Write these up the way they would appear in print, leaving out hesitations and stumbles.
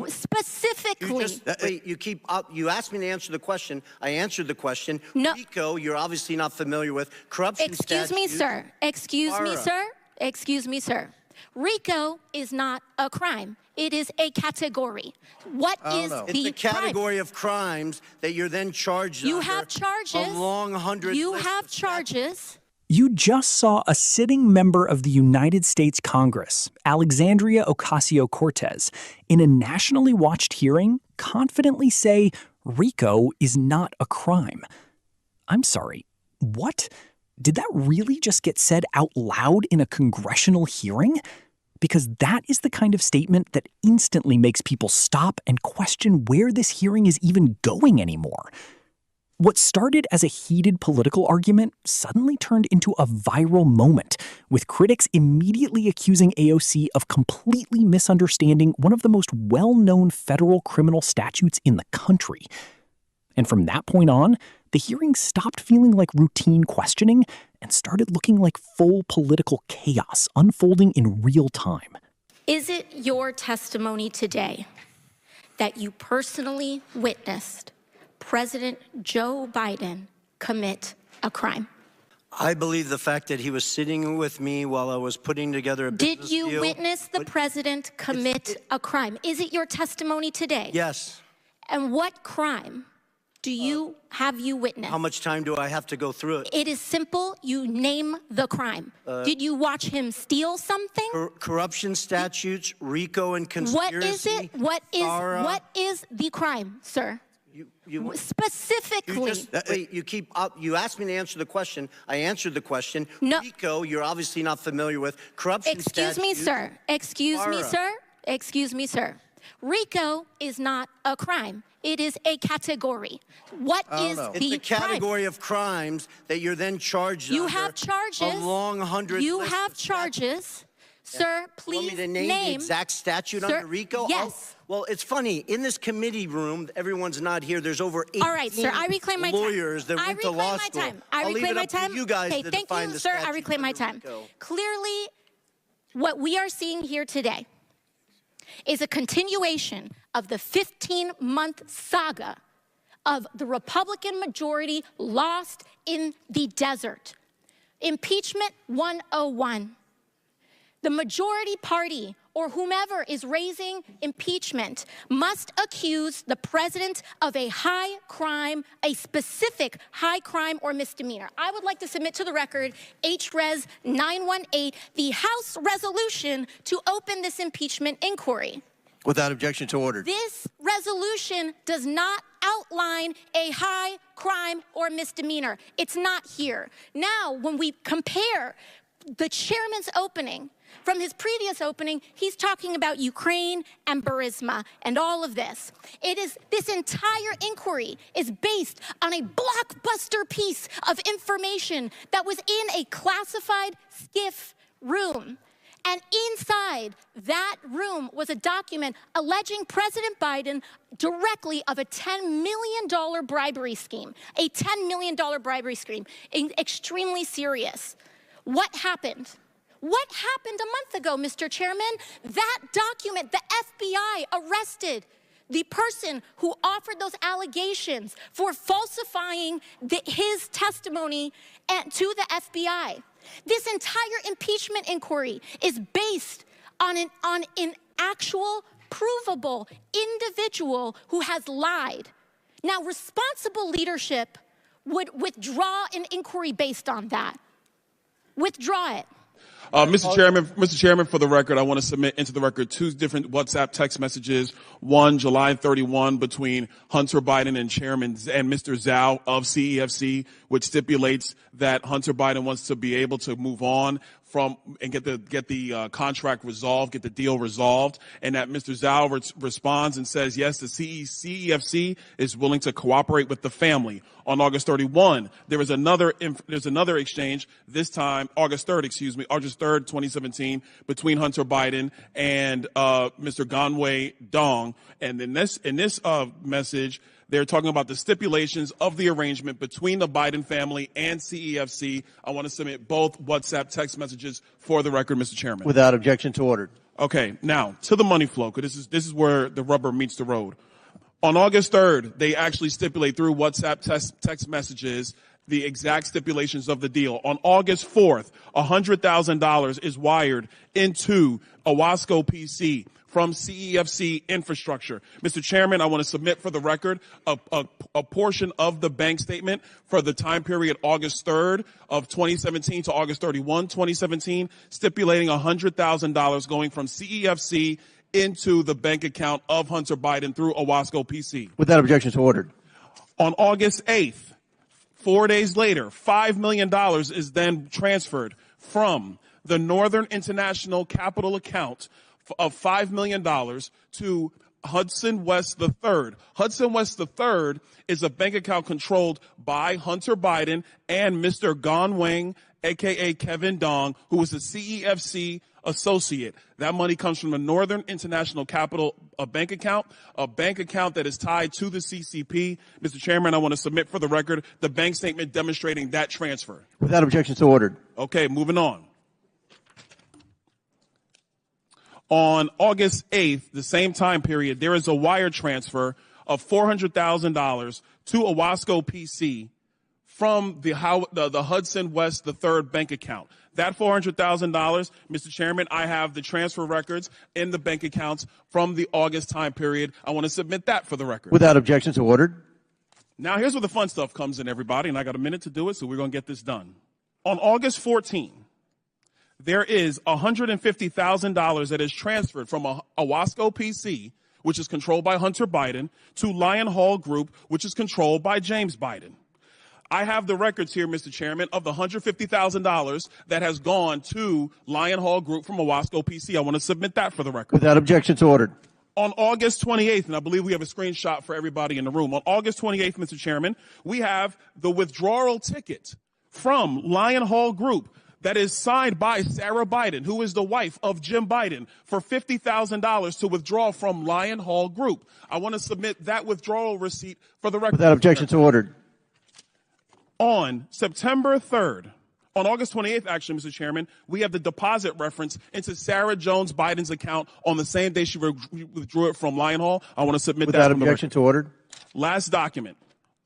Specifically. You asked me to answer the question. I answered the question. No. RICO, you're obviously not familiar with. Corruption Excuse me, sir. Excuse me, sir. Excuse me, sir. RICO is not a crime. It is a category. What is the crime? It's a category of crimes that you're then charged You under have charges. a long 100 You list have of charges. You just saw a sitting member of the United States Congress, Alexandria Ocasio-Cortez, in a nationally watched hearing, confidently say RICO is not a crime. I'm sorry, what? Did that really just get said out loud in a congressional hearing? Because that is the kind of statement that instantly makes people stop and question where this hearing is even going anymore. What started as a heated political argument suddenly turned into a viral moment, with critics immediately accusing AOC of completely misunderstanding one of the most well-known federal criminal statutes in the country. And from that point on, the hearing stopped feeling like routine questioning and started looking like full political chaos unfolding in real time. Is it your testimony today that you personally witnessed President Joe Biden commit a crime? I believe the fact that he was sitting with me while I was putting together a business deal. Did you witness the president commit a crime? Is it your testimony today? Yes. And what crime have you witnessed? How much time do I have to go through it? It is simple. You name the crime. Did you watch him steal something? Corruption statutes, RICO and conspiracy. What is it? What is the crime, sir? Specifically. You asked me to answer the question. I answered the question. No. RICO, you're obviously not familiar with. Corruption statutes. Excuse me, sir. Excuse me, sir. Excuse me, sir. RICO is not a crime. It is a category. What is the crime? It's a category of crimes that you're then charged You under have charges. a long 100 You list have of charges. Sir, please want me to name the exact statute under RICO? Yes. Well, it's funny. In this committee room, everyone's not here. There's over 18 All right, sir, I reclaim my lawyers time. that went to law school. I reclaim my time. You guys okay, to thank define you, the sir. I statute reclaim my under time. RICO. Clearly, what we are seeing here today is a continuation of the 15-month saga of the Republican majority lost in the desert. Impeachment 101. The majority party, or whomever is raising impeachment, must accuse the president of a high crime, a specific high crime or misdemeanor. I would like to submit to the record HRES 918, the House resolution to open this impeachment inquiry. Without objection to order. This resolution does not outline a high crime or misdemeanor. It's not here. Now, when we compare the chairman's opening from his previous opening, he's talking about Ukraine and Burisma and all of this. This entire inquiry is based on a blockbuster piece of information that was in a classified SCIF room. And inside that room was a document alleging President Biden directly of a $10 million bribery scheme, a $10 million bribery scheme, extremely serious. What happened? What happened a month ago, Mr. Chairman? That document, the FBI arrested the person who offered those allegations for falsifying his testimony to the FBI. This entire impeachment inquiry is based on an actual, provable individual who has lied. Now, responsible leadership would withdraw an inquiry based on that. Withdraw it. Mr. Chairman, for the record, I want to submit into the record two different WhatsApp text messages. One, July 31, between Hunter Biden and Mr. Zhao of CEFC, which stipulates that Hunter Biden wants to be able to move on and get the contract resolved, get the deal resolved, and that Mr. Zhao responds and says, yes, the CEFC is willing to cooperate with the family. On August 31, there's another exchange, this time August 3rd, 2017, between Hunter Biden and Mr. Ganwei Dong. And in this message, they're talking about the stipulations of the arrangement between the Biden family and CEFC. I want to submit both WhatsApp text messages for the record, Mr. Chairman. Without objection to order. Okay, now to the money flow, because this is where the rubber meets the road. On August 3rd, they actually stipulate through WhatsApp text messages the exact stipulations of the deal. On August 4th, $100,000 is wired into Owasco PC from CEFC Infrastructure. Mr. Chairman, I want to submit for the record a portion of the bank statement for the time period August 3rd of 2017 to August 31, 2017, stipulating $100,000 going from CEFC into the bank account of Hunter Biden through Owasco PC. Without objection, so ordered. On August 8th, 4 days later, $5 million is then transferred from the Northern International Capital account of $5 million to Hudson West III. Hudson West III is a bank account controlled by Hunter Biden and Mr. Gong Wang, a.k.a. Kevin Dong, who was a CEFC associate. That money comes from the Northern International Capital bank account that is tied to the CCP. Mr. Chairman, I want to submit for the record the bank statement demonstrating that transfer. Without objection, so ordered. Okay, moving on. On August 8th, the same time period, there is a wire transfer of $400,000 to Owasco PC from the Hudson West III bank account. That $400,000, Mr. Chairman, I have the transfer records in the bank accounts from the August time period. I want to submit that for the record. Without objection, so ordered. Now, here's where the fun stuff comes in, everybody, and I got a minute to do it, so we're going to get this done. On August 14th, there is $150,000 that is transferred from Owasco PC, which is controlled by Hunter Biden, to Lion Hall Group, which is controlled by James Biden. I have the records here, Mr. Chairman, of the $150,000 that has gone to Lion Hall Group from Owasco PC. I want to submit that for the record. Without objection, so ordered. On August 28th, and I believe we have a screenshot for everybody in the room. On August 28th, Mr. Chairman, we have the withdrawal ticket from Lion Hall Group that is signed by Sarah Biden, who is the wife of Jim Biden, for $50,000 to withdraw from Lion Hall Group. I want to submit that withdrawal receipt for the record. Without objection, so ordered. On September 3rd, on August 28th, actually, Mr. Chairman, we have the deposit reference into Sarah Jones Biden's account on the same day she withdrew it from Lion Hall. I want to submit that. Without objection, so ordered. Last document.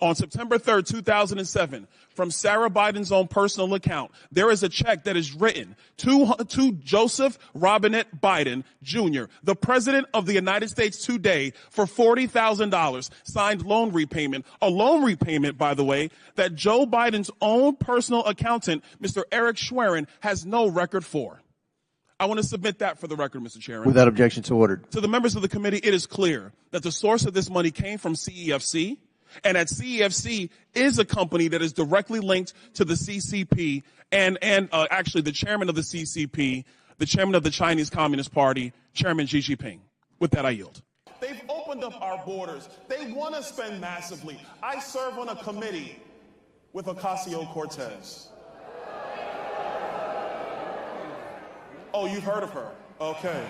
On September 3rd, 2007, from Sarah Biden's own personal account, there is a check that is written to Joseph Robinette Biden, Jr., the President of the United States today, for $40,000, signed loan repayment. A loan repayment, by the way, that Joe Biden's own personal accountant, Mr. Eric Schwerin, has no record for. I want to submit that for the record, Mr. Chairman. Without objection, so ordered. To the members of the committee, it is clear that the source of this money came from CEFC, and that CEFC is a company that is directly linked to the CCP and actually the chairman of the CCP, the chairman of the Chinese Communist Party, Chairman Xi Jinping. With that, I yield. They've opened up our borders. They want to spend massively. I serve on a committee with Ocasio-Cortez. Oh, you've heard of her. Okay.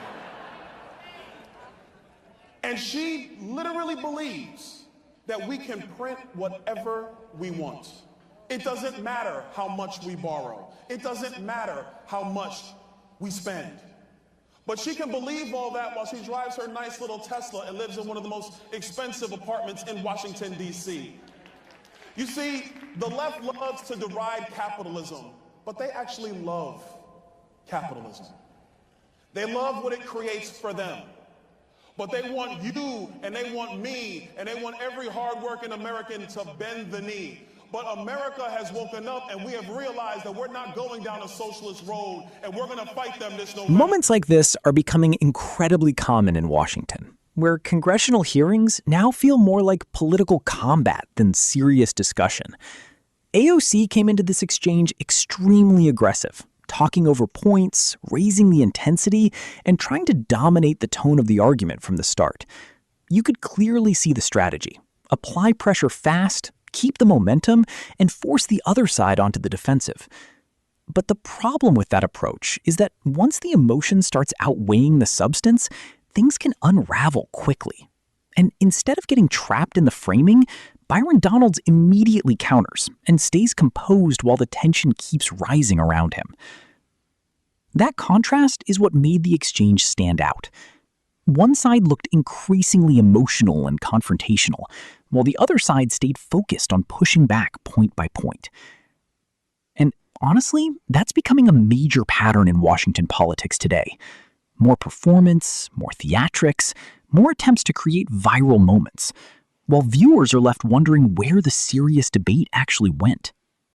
And she literally believes that we can print whatever we want. It doesn't matter how much we borrow. It doesn't matter how much we spend. But she can believe all that while she drives her nice little Tesla and lives in one of the most expensive apartments in Washington, D.C. You see, the left loves to deride capitalism, but they actually love capitalism. They love what it creates for them. But they want you, and they want me, and they want every hardworking American to bend the knee. But America has woken up, and we have realized that we're not going down a socialist road, and we're going to fight them this November. Moments like this are becoming incredibly common in Washington, where congressional hearings now feel more like political combat than serious discussion. AOC came into this exchange extremely aggressive, talking over points, raising the intensity, and trying to dominate the tone of the argument from the start. You could clearly see the strategy. Apply pressure fast, keep the momentum, and force the other side onto the defensive. But the problem with that approach is that once the emotion starts outweighing the substance, things can unravel quickly. And instead of getting trapped in the framing, Byron Donalds immediately counters and stays composed while the tension keeps rising around him. That contrast is what made the exchange stand out. One side looked increasingly emotional and confrontational, while the other side stayed focused on pushing back point by point. And honestly, that's becoming a major pattern in Washington politics today. More performance, more theatrics, more attempts to create viral moments, while viewers are left wondering where the serious debate actually went.